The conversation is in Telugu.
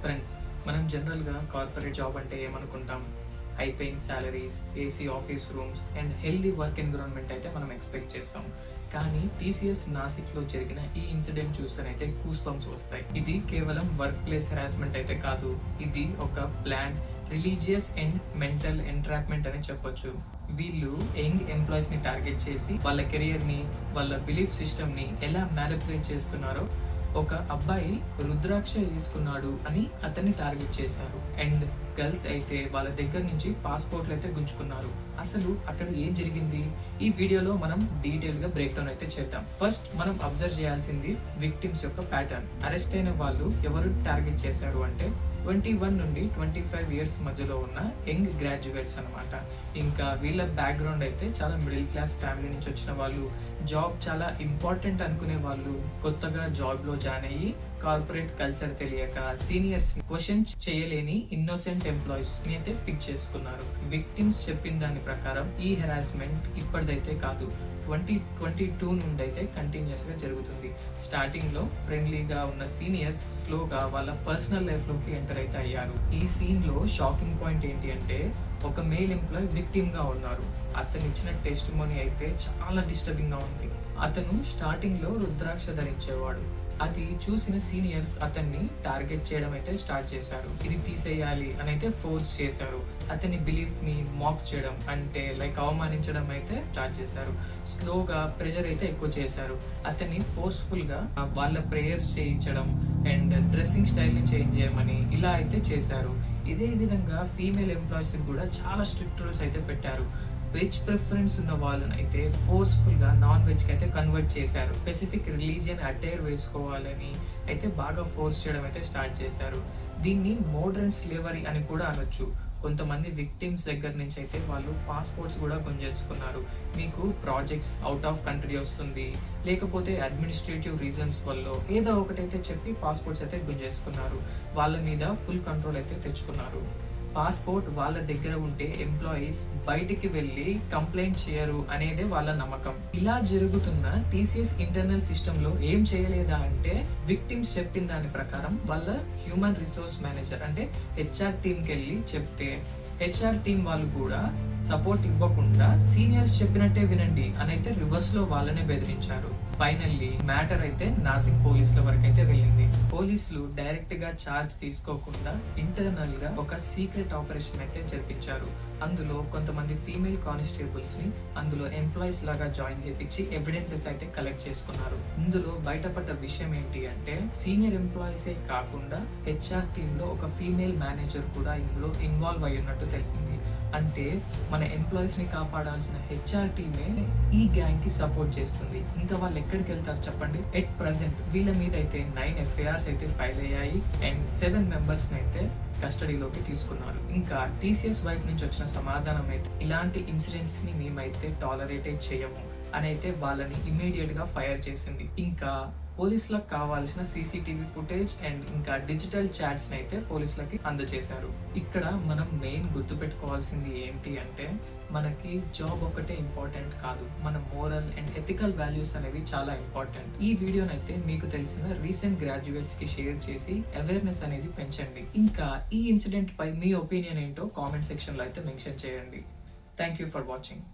ఫ్రెండ్స్, మనం జనరల్గా కార్పొరేట్ జాబ్ అంటే ఏమనుకుంటాం? High paying salaries, AC office rooms and healthy work environment అయితే మనం ఎక్స్పెక్ట్ చేస్తాం. కానీ టీసీఎస్ నాసిక్లో జరిగిన ఈ ఇన్సిడెంట్ చూస్తేనైతే గూస్ బంప్స్ వస్తాయి. ఇది కేవలం వర్క్ ప్లేస్ హెరాస్మెంట్ అయితే కాదు, ఇది ఒక plan religious and mental entrapment అని చెప్పొచ్చు. వీళ్ళు యంగ్ ఎంప్లాయీస్ ని టార్గెట్ చేసి వాళ్ళ కెరియర్ ని, వాళ్ళ బిలీఫ్ సిస్టమ్ ని ఎలా మ్యానిపులేట్ చేస్తున్నారో. ఒక అబ్బాయి రుద్రాక్ష వేసుకున్నాడు అని అతన్ని టార్గెట్ చేశారు. అండ్ గర్ల్స్ అయితే వాళ్ళ దగ్గర నుంచి పాస్పోర్ట్లు అయితే గుంజుకున్నారు. అసలు అక్కడ ఏం జరిగింది? ఈ వీడియోలో మనం డీటెయిల్ గా బ్రేక్ డౌన్ అయితే చేద్దాం. ఫస్ట్ మనం అబ్జర్వ్ చేయాల్సింది విక్టిమ్స్ యొక్క ప్యాటర్న్. అరెస్ట్ అయిన వాళ్ళు ఎవరు టార్గెట్ చేశారు అంటే 21 నుండి 25 ఇయర్స్ మధ్యలో ఉన్న యంగ్ గ్రాడ్యుయేట్స్ అనమాట. ఇంకా వీళ్ళ బ్యాక్గ్రౌండ్ అయితే చాలా మిడిల్ క్లాస్ ఫ్యామిలీ నుంచి వచ్చిన వాళ్ళు, జాబ్ చాలా ఇంపార్టెంట్ అనుకునే వాళ్ళు, కొత్తగా జాబ్ లో జాయిన్ అయ్యి కార్పొరేట్ కల్చర్ తెలియక సీనియర్స్ క్వశ్చన్ చేయలేని ఇన్నోసెంట్ ఎంప్లాయీస్ ని అయితే పిక్ చేసుకున్నారు. విక్టిమ్స్ చెప్పిన దాని ప్రకారం ఈ హెరాస్మెంట్ ఇప్పటిదైతే కాదు, 2022 నుండి అయితే కంటిన్యూస్ గా జరుగుతుంది. స్టార్టింగ్ లో ఫ్రెండ్లీగా ఉన్న సీనియర్స్ స్లోగా వాళ్ళ పర్సనల్ లైఫ్ లోకి ఎంటర్ అయితే అయ్యారు. ఈ సీన్ లో షాకింగ్ పాయింట్ ఏంటి అంటే, ఒక మేల్ ఎంప్లాయ్ విక్టిమ్ గా ఉన్నారు. అతను ఇచ్చిన టెస్టిమోనీ అయితే చాలా డిస్టర్బింగ్ గా ఉంది. అతను స్టార్టింగ్ లో రుద్రాక్ష ధరించేవాడు. అది చూసిన సీనియర్స్ అతన్ని టార్గెట్ చేయడం అయితే స్టార్ట్ చేశారు. ఇది తీసేయాలి అని అయితే ఫోర్స్ చేశారు. అతని బిలీఫ్ ని మాక్ చేయడం అంటే లైక్ అవమానించడం అయితే స్టార్ట్ చేశారు. స్లోగా ప్రెషర్ అయితే ఎక్కువ చేశారు. అతన్ని ఫోర్స్ఫుల్ గా వాళ్ళ ప్రేయర్స్ చేయించడం అండ్ డ్రెస్సింగ్ స్టైల్ ని చేంజ్ చేయమని ఇలా అయితే చేశారు. ఇదే విధంగా ఫీమేల్ ఎంప్లాయీస్ కూడా చాలా స్ట్రిక్ట్ రూల్స్ అయితే పెట్టారు. వెజ్ ప్రిఫరెన్స్ ఉన్న వాళ్ళని అయితే ఫోర్స్ఫుల్ గా నాన్ వెజ్ కి అయితే కన్వర్ట్ చేశారు. స్పెసిఫిక్ రిలీజియన్ అటైర్ వేసుకోవాలని అయితే బాగా ఫోర్స్ చేయడం అయితే స్టార్ట్ చేశారు. దీన్ని మోడర్న్ స్లేవరీ అని కూడా అనొచ్చు. కొంతమంది విక్టిమ్స్ దగ్గర నుంచి అయితే వాళ్ళు పాస్పోర్ట్స్ కూడా గుంజేసుకున్నారు. మీకు ప్రాజెక్ట్స్ అవుట్ ఆఫ్ కంట్రీ వస్తుంది, లేకపోతే అడ్మినిస్ట్రేటివ్ రీజన్స్ వల్ల ఏదో ఒకటైతే చెప్పి పాస్పోర్ట్స్ అయితే గుంజేసుకున్నారు. వాళ్ళ మీద ఫుల్ కంట్రోల్ అయితే తెచ్చుకున్నారు. పాస్పోర్ట్ వాళ్ళ దగ్గర ఉంటే ఎంప్లాయీస్ బయటికి వెళ్ళి కంప్లైంట్ చేయరు అనేదే వాళ్ళ నమ్మకం. ఇలా జరుగుతున్న టీసీఎస్ ఇంటర్నల్ సిస్టమ్ లో ఏం చేయలేదా అంటే, విక్టిమ్స్ చెప్పిన దాని ప్రకారం వాళ్ళ హ్యూమన్ రిసోర్స్ మేనేజర్ అంటే హెచ్ఆర్ టీమ్ కి వెళ్ళి చెప్తే, హెచ్ఆర్ టీం వాళ్ళు కూడా సపోర్ట్ ఇవ్వకుండా సీనియర్స్ చెప్పినట్టే వినండి అని అయితే రివర్స్ లో వాళ్ళనే బెదిరించారు. ఫైనల్లీ మ్యాటర్ అయితే నాసిక్ పోలీసుల వరకు అయితే వెళ్ళింది. పోలీసులు డైరెక్ట్ గా చార్జ్ తీసుకోకుండా ఇంటర్నల్ గా ఒక సీక్రెట్ ఆపరేషన్ అయితే జరిపించారు. అందులో కొంతమంది ఫీమేల్ కానిస్టేబుల్స్ ని అందులో ఎంప్లాయీస్ లాగా జాయిన్ చేపించి ఎవిడెన్సెస్ అయితే కలెక్ట్ చేసుకున్నారు. ఇందులో బయటపడ్డ విషయం ఏంటి అంటే, సీనియర్ ఎంప్లాయీసే కాకుండా హెచ్ఆర్ టీమ్ లో ఒక ఫీమేల్ మేనేజర్ కూడా ఇందులో ఇన్వాల్వ్ అయి ఉన్నట్టు తెలిసింది. అంటే మన ఎంప్లాయీస్ ని కాపాడాల్సిన హెచ్ఆర్ టీమే ఈ గ్యాంగ్ కి సపోర్ట్ చేస్తుంది. ఇంకా వాళ్ళు ఎక్కడికి వెళ్తారు చెప్పండి? ఎట్ ప్రెసెంట్ వీళ్ళ మీద అయితే 9 FIRs అయితే ఫైల్ అయ్యాయి అండ్ 7 మెంబర్స్ అయితే కస్టడీలోకి తీసుకున్నారు. ఇంకా టీసీఎస్ వైపు నుంచి వచ్చిన సమాధానం అయితే, ఇలాంటి ఇన్సిడెంట్స్ ని మేమైతే టాలరేట్ చేయము అని అయితే వాళ్ళని ఇమీడియట్ గా ఫైర్ చేసింది. ఇంకా పోలీసులకు కావాల్సిన సీసీటీవీ ఫుటేజ్ అండ్ ఇంకా డిజిటల్ చాట్స్ అయితే పోలీసులకి అందజేశారు. ఇక్కడ మనం మెయిన్ గుర్తు పెట్టుకోవాల్సింది ఏంటి అంటే, మనకి జాబ్ ఒకటే ఇంపార్టెంట్ కాదు, మన మోరల్ అండ్ ఎథికల్ వాల్యూస్ అనేవి చాలా ఇంపార్టెంట్. ఈ వీడియోనైతే మీకు తెలిసిన రీసెంట్ గ్రాడ్యుయేట్స్ కి షేర్ చేసి అవేర్నెస్ అనేది పెంచండి. ఇంకా ఈ ఇన్సిడెంట్ పై మీ ఒపీనియన్ ఏంటో కామెంట్ సెక్షన్ లో అయితే మెన్షన్ చేయండి. Thank you for watching.